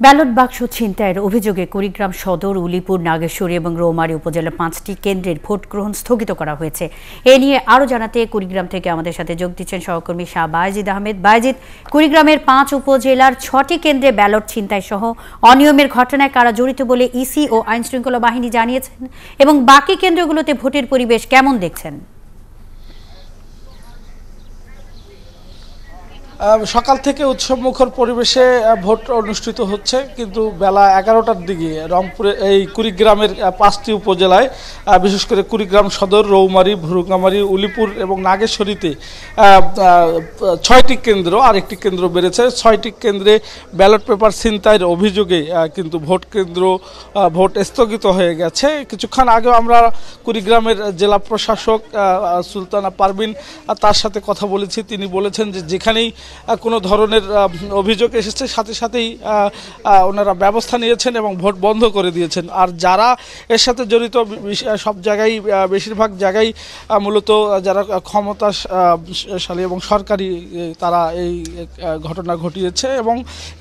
Ballot বাক্স ছিনতাইয়ের অভিযোগে কুড়িগ্রাম সদর, উলিপুর, নাগেশ্বরী এবং রৌমারী উপজেলার ৫টি কেন্দ্রের ভোট গ্রহণ স্থগিত করা হয়েছে। এ নিয়ে আরও জানাতে কুড়িগ্রাম থেকে আমাদের সাথে যোগ দিচ্ছেন সহকর্মী শাহ বায়েজিদ আহমেদ। বায়েজিদ, কুড়িগ্রামের ৫ উপজেলার ৬টি কেন্দ্রে ব্যালট ছিনতাই সহ অনিয়মের ঘটনায় কারা জড়িত বলে ইসি ও আইনশৃঙ্খলা বাহিনী জানিয়েছেন এবং বাকি কেন্দ্রগুলোতে ভোটের পরিবেশ কেমন দেখছেন? সকাল থেকে উৎসবমুখর পরিবেশে ভোট অনুষ্ঠিত হচ্ছে, কিন্তু বেলা ১১টার দিকে রংপুরে এই কুড়িগ্রামের ৫টি উপজেলায়, বিশেষ করে কুড়িগ্রাম সদর, রৌমারী, ভুরুঙ্গামারী, উলিপুর এবং নাগেশ্বরীতে ৬টি কেন্দ্র, আরেকটি কেন্দ্র বেড়েছে। ৬টি কেন্দ্রে ব্যালট পেপার ছিনতাইয়ের অভিযোগে কিন্তু ভোট স্থগিত হয়ে গেছে। কিছুক্ষণ আগেও আমরা কুড়িগ্রামের জেলা প্রশাসক সুলতানা পারভিন তার সাথে কথা বলেছি। তিনি বলেছেন যে যেখানেই কোনো ধরনের অভিযোগ এসেছে সাথে সাথেই ওনারা ব্যবস্থা নিয়েছেন এবং ভোট বন্ধ করে দিয়েছেন। আর যারা এর সাথে জড়িত সব জায়গায়, বেশিরভাগ জায়গায় মূলত যারা ক্ষমতাশালী এবং সরকারি, তারা এই ঘটনা ঘটিয়েছে এবং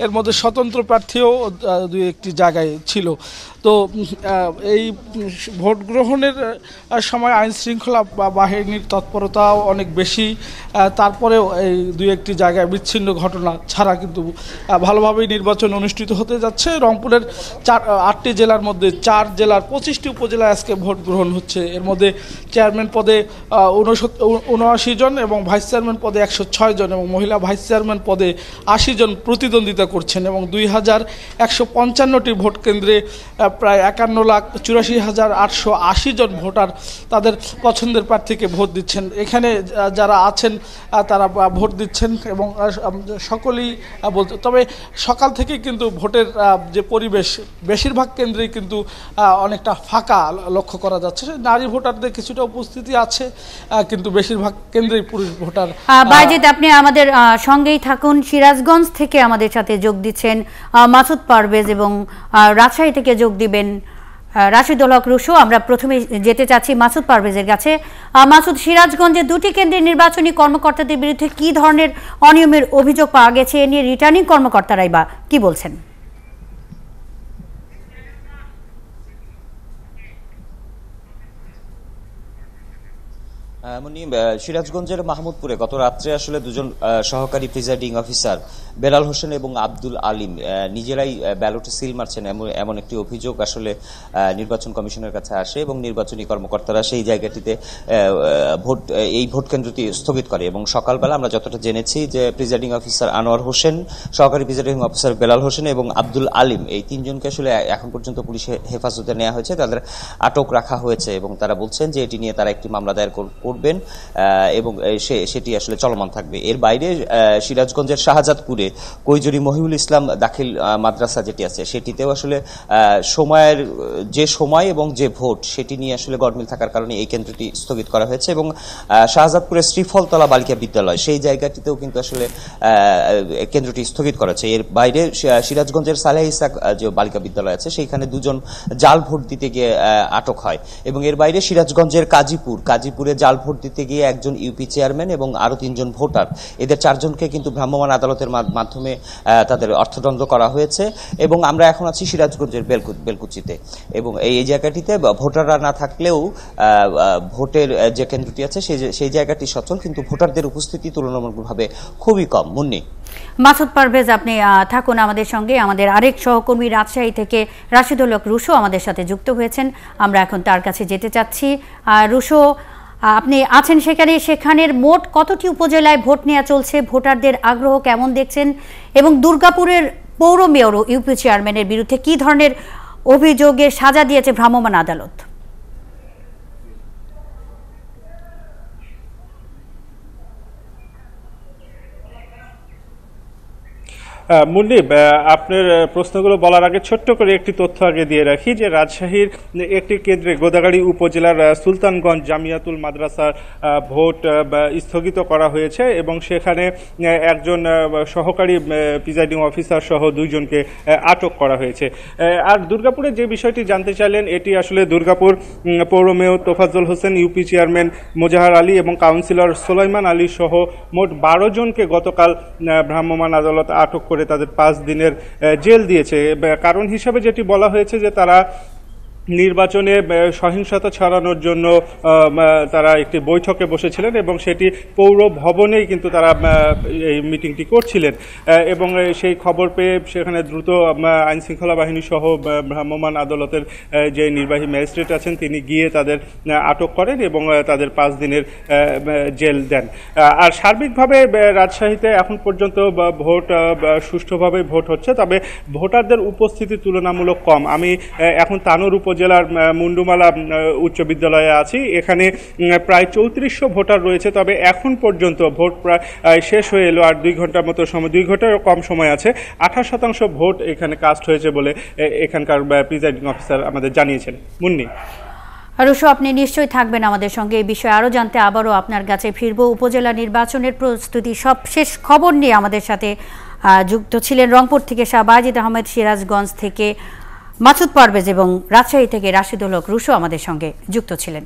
এর মধ্যে স্বতন্ত্র প্রার্থীও দুই একটি জায়গায় ছিল। তো এই ভোট গ্রহণের সময় আইন শৃঙ্খলা বাহিনীর তৎপরতাও অনেক বেশি। তারপরেও এই দুই একটি জায়গায় বিচ্ছিন্ন ঘটনা ছাড়া কিন্তু ভালোভাবেই নির্বাচন অনুষ্ঠিত হতে যাচ্ছে। রংপুরের 8টি জেলার মধ্যে 4 জেলার 25টি উপজেলায় আজকে ভোট গ্রহণ হচ্ছে। এর মধ্যে চেয়ারম্যান পদে 79 জন এবং ভাইস চেয়ারম্যান পদে 106 জন এবং মহিলা ভাইস চেয়ারম্যান পদে 80 জন প্রতিদ্বন্দ্বিতা করছেন এবং 2155টি ভোট কেন্দ্রে প্রায় 51,84,880 জন ভোটার তাদের পছন্দের প্রার্থীকে ভোট দিচ্ছেন। এখানে যারা আছেন তারা ভোট দিচ্ছেন এবং সকলেই বলতে, তবে সকাল থেকে কিন্তু ভোটের যে পরিবেশ বেশিরভাগ কেন্দ্রেই কিন্তু অনেকটা ফাঁকা লক্ষ্য করা যাচ্ছে। নারী ভোটারদের কিছুটা উপস্থিতি আছে, কিন্তু বেশিরভাগ কেন্দ্রেই পুরুষ ভোটার। বায়েজিদ, আপনি আমাদের সঙ্গেই থাকুন। সিরাজগঞ্জ থেকে আমাদের সাথে যোগ দিচ্ছেন মাসুদ পারভেজ এবং রাজশাহী থেকে যোগ দিবেন রাশিদুল হক রুশো। আমরা প্রথমে যেতে চাচ্ছি মাসুদ পারভেজের কাছে। মাসুদ, সিরাজগঞ্জে 2টি কেন্দ্রের নির্বাচনী কর্মকর্তাদের বিরুদ্ধে কি ধরনের অনিয়মের অভিযোগ পাওয়া গেছে, এ নিয়ে রিটার্নিং কর্মকর্তারাই বা কি বলছেন? এমনই সিরাজগঞ্জের মাহমুদপুরে গত রাত্রে আসলে দুজন সহকারী প্রিজাইডিং অফিসার বেলাল হোসেন এবং আব্দুল আলিম নিজেরাই ব্যালটে সিল মারছেন এমন একটি অভিযোগ আসলে নির্বাচন কমিশনের কাছে আসে এবং নির্বাচনী কর্মকর্তারা সেই জায়গাটিতে এই ভোট কেন্দ্রটি স্থগিত করে। এবং সকালবেলা আমরা যতটা জেনেছি যে প্রিজাইডিং অফিসার আনোয়ার হোসেন, সহকারী প্রিজাইডিং অফিসার বেলাল হোসেন এবং আব্দুল আলিম, এই 3 জনকে আসলে এখন পর্যন্ত পুলিশের হেফাজতে নেওয়া হয়েছে, তাদের আটক রাখা হয়েছে এবং তারা বলছেন যে এটি নিয়ে তারা একটি মামলা দায়ের করবেন এবং সেটি আসলে চলমান থাকবে। এর বাইরে সিরাজগঞ্জের শাহজাদপুরে কৈজুরি মহিউল ইসলাম দাখিল মাদ্রাসা যেটি আছে সেটিতেও আসলে যে সময় এবং যে ভোট সেটি নিয়ে আসলে গড়মিল থাকার কারণে এই কেন্দ্রটি স্থগিত করা হয়েছে এবং শাহজাদপুরের শ্রীফলতলা বালিকা বিদ্যালয় সেই জায়গাটিতেও কিন্তু আসলে কেন্দ্রটি স্থগিত করা হয়েছে। এর বাইরে সিরাজগঞ্জের সালেহ ইসাক যে বালিকা বিদ্যালয় আছে সেইখানে 2 জন জাল ভোট দিতে গিয়ে আটক হয় এবং এর বাইরে সিরাজগঞ্জের কাজীপুরে জাল ভোট দিতে গিয়ে একজন ইউপি চেয়ারম্যান এবং আরো 3 জন ভোটার, এদের 4 জনকে কিন্তু ভ্রাম্যমাণ আদালতের মাধ্যমে তাদের অর্থদণ্ড করা হয়েছে। এবং আমরা এখন আছি সিরাজগঞ্জের বেলকুচিতে এবং এই জায়গাটিতে ভোটাররা না থাকলেও ভোটের যে কেন্দ্রটি আছে সেই জায়গাটি সচল, কিন্তু ভোটারদের উপস্থিতি তুলনামূলকভাবে খুবই কম। মুন্নি। মাসুদ পারভেজ, আপনি থাকুন আমাদের সঙ্গে। আমাদের আরেক সহকর্মী রাজশাহী থেকে রাশিদুল হক রুশো আমাদের সাথে যুক্ত হয়েছেন, আমরা এখন তার কাছে যেতে চাচ্ছি। রুশো, আপনি আছেন সেখানের মোট কতটি উপজেলায় ভোট নেওয়া চলছে, ভোটারদের আগ্রহ কেমন দেখছেন এবং দুর্গাপুরের পৌর মেয়র ও ইউপি চেয়ারম্যানের বিরুদ্ধে কি ধরনের অভিযোগের সাজা দিয়েছে ভ্রাম্যমাণ আদালত? মুন্নি, আপনার প্রশ্নগুলো বলার আগে ছোট্ট করে একটি তথ্য আগে দিয়ে রাখি যে রাজশাহীর একটি কেন্দ্রে গোদাগাড়ি উপজেলার সুলতানগঞ্জ জামিয়াতুল মাদ্রাসার ভোট স্থগিত করা হয়েছে এবং সেখানে একজন সহকারী প্রিজাইডিং অফিসার সহ 2 জনকে আটক করা হয়েছে। আর দুর্গাপুরে যে বিষয়টি জানতে চাইলেন, এটি আসলে দুর্গাপুর পৌর mayor Tofazzal Hossain, UP chairman Mozahar Ali এবং কাউন্সিলর সোলাইমান আলী সহ মোট 12 জনকে গতকাল ভ্রাম্যমাণ আদালত আটক করে করে তাদের 5 দিনের জেল দিয়েছে। কারণ হিসাবে যেটি বলা হয়েছে যে তারা নির্বাচনে সহিংসতা ছড়ানোর জন্য তারা একটি বৈঠকে বসেছিলেন এবং সেটি পৌর ভবনেই কিন্তু তারা এই মিটিংটি করছিলেন এবং সেই খবর পেয়ে সেখানে দ্রুত আইনশৃঙ্খলা বাহিনী সহ ভ্রাম্যমাণ আদালতের যে নির্বাহী ম্যাজিস্ট্রেট আছেন তিনি গিয়ে তাদের আটক করেন এবং তাদের 5 দিনের জেল দেন। আর সার্বিকভাবে রাজশাহীতে এখন পর্যন্ত ভোট সুষ্ঠুভাবে ভোট হচ্ছে, তবে ভোটারদের উপস্থিতি তুলনামূলক কম। আমি এখন তানোর উপজেলার মুন্ডুমালা উচ্চ বিদ্যালয়ে আছি। এখানে প্রায় 3400 ভোটার রয়েছে, তবে এখন পর্যন্ত ভোট প্রায় শেষ হয়ে এলো। আর 2 ঘন্টার মতো সময়, 2 ঘন্টারও কম সময় আছে। 28% ভোট এখানে কাস্ট হয়েছে বলে এখানকার প্রিজাইডিং অফিসার আমাদের জানিয়েছেন। মুন্নি, রুশো, আপনি নিশ্চয়ই থাকবেন আমাদের সঙ্গে এই বিষয়ে আরও জানতে। আবারও আপনার কাছে ফিরবো। উপজেলা নির্বাচনের প্রস্তুতি সবশেষ খবর নিয়ে আমাদের সাথে যুক্ত ছিলেন রংপুর থেকে শাহ বাজিদ আহমেদ, সিরাজগঞ্জ থেকে মাসুদ পারভেজ এবং রাজশাহী থেকে রাশিদুল হক রুশো আমাদের সঙ্গে যুক্ত ছিলেন।